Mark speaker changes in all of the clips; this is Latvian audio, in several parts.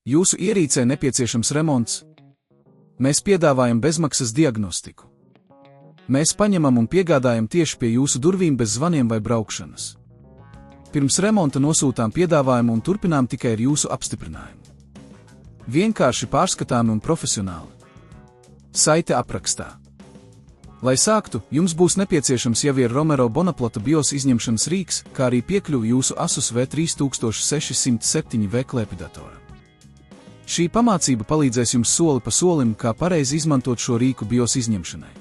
Speaker 1: Jūsu ierīcē nepieciešams remonts? Mēs piedāvājam bezmaksas diagnostiku. Mēs paņemam un piegādājam tieši pie jūsu durvīm bez zvaniem vai braukšanas. Pirms remonta nosūtām piedāvājumu un turpinām tikai ar jūsu apstiprinājumu. Vienkārši pārskatāmi un profesionāli. Saite aprakstā. Lai sāktu, jums būs nepieciešams jau ir Romero Bonaplata BIOS izņemšanas rīks, kā arī piekļuvi jūsu Asus V3607V klēpidatoram. Šī pamācība palīdzēs jums soli pa solim, kā pareizi izmantot šo rīku BIOS izņemšanai.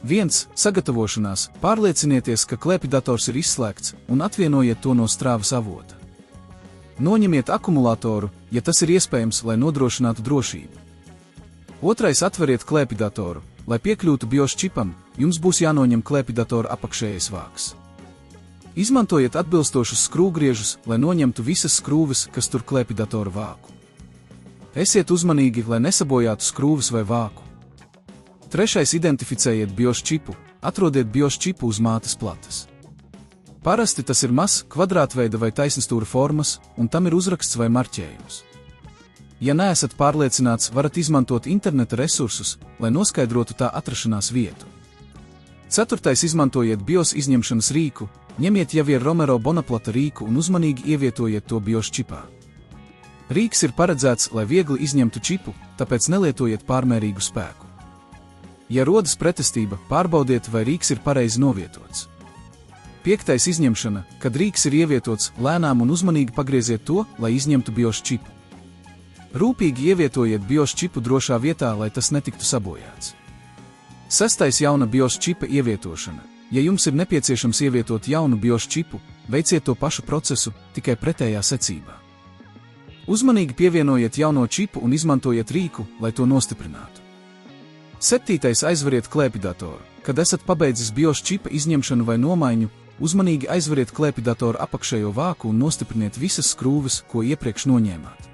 Speaker 1: 1. Sagatavošanās. Pārliecinieties, ka klēpidators ir izslēgts, un atvienojiet to no strāvas avota. Noņemiet akumulātoru, ja tas ir iespējams, lai nodrošinātu drošību. 2. Atveriet klēpidatoru. Lai piekļūtu BIOS čipam, jums būs jānoņem klēpidatora apakšējais vāks. Izmantojiet atbilstošus skrūvgriežus, lai noņemtu visas skrūves, kas tur klēpidatora vāku. Esiet uzmanīgi, lai nesabojātu skrūves vai vāku. 3. Identificējiet BIOS čipu. Atrodiet BIOS čipu uz mātes plates. Parasti tas ir mazs, kvadrātveida vai taisnstūra formas, un tam ir uzraksts vai marķējums. Ja neesat pārliecināts, varat izmantot interneta resursus, lai noskaidrotu tā atrašanās vietu. 4. Izmantojiet BIOS izņemšanas rīku, ņemiet jau ir Romero Bonaplata rīku un uzmanīgi ievietojiet to BIOS čipā. Rīks ir paredzēts, lai viegli izņemtu čipu, tāpēc nelietojiet pārmērīgu spēku. Ja rodas pretestība, pārbaudiet, vai rīks ir pareizi novietots. 5. Izņemšana. Kad rīks ir ievietots, lēnām un uzmanīgi pagrieziet to, lai izņemtu BIOS čipu. Rūpīgi ievietojiet BIOS čipu drošā vietā, lai tas netiktu sabojāts. 6. Jauna BIOS čipa ievietošana. Ja jums ir nepieciešams ievietot jaunu BIOS čipu, veiciet to pašu procesu, tikai pretējā secībā. Uzmanīgi pievienojiet jauno čipu un izmantojiet rīku, lai to nostiprinātu. 7. Aizveriet klēpidatoru. Kad esat pabeidzis BIOS čipa izņemšanu vai nomaiņu, uzmanīgi aizveriet klēpidatoru apakšējo vāku un nostipriniet visas skrūves, ko iepriekš noņēmāt.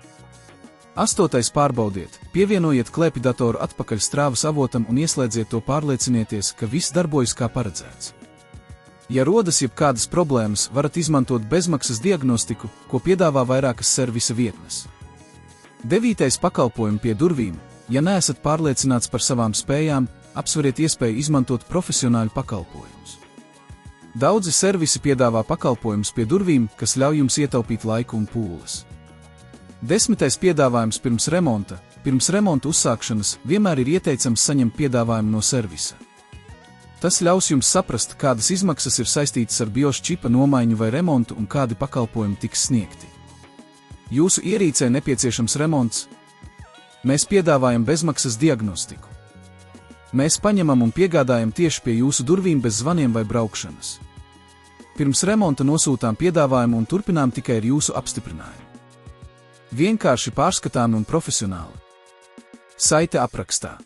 Speaker 1: 8. Pārbaudiet. Pievienojiet klēpidatoru atpakaļ strāvas avotam un ieslēdziet to, pārliecinieties, ka viss darbojas kā paredzēts. Ja rodas jebkādas problēmas, varat izmantot bezmaksas diagnostiku, ko piedāvā vairākas servisa vietnes. 9. Pakalpojumi pie durvīm. Ja neesat pārliecināts par savām spējām, apsveriet iespēju izmantot profesionāļu pakalpojumus. Daudzi servisi piedāvā pakalpojumus pie durvīm, kas ļauj jums ietaupīt laiku un pūles. 10. Piedāvājums pirms remonta. Pirms remonta uzsākšanas vienmēr ir ieteicams saņemt piedāvājumu no servisa. Tas ļaus jums saprast, kādas izmaksas ir saistītas ar BIOS čipa nomaiņu vai remontu un kādi pakalpojumi tiks sniegti. Jūsu ierīcē nepieciešams remonts? Mēs piedāvājam bezmaksas diagnostiku. Mēs paņemam un piegādājam tieši pie jūsu durvīm bez zvaniem vai braukšanas. Pirms remonta nosūtām piedāvājumu un turpinām tikai ar jūsu apstiprinājumu. Vienkārši pārskatāmi un profesionāli. Saite aprakstā.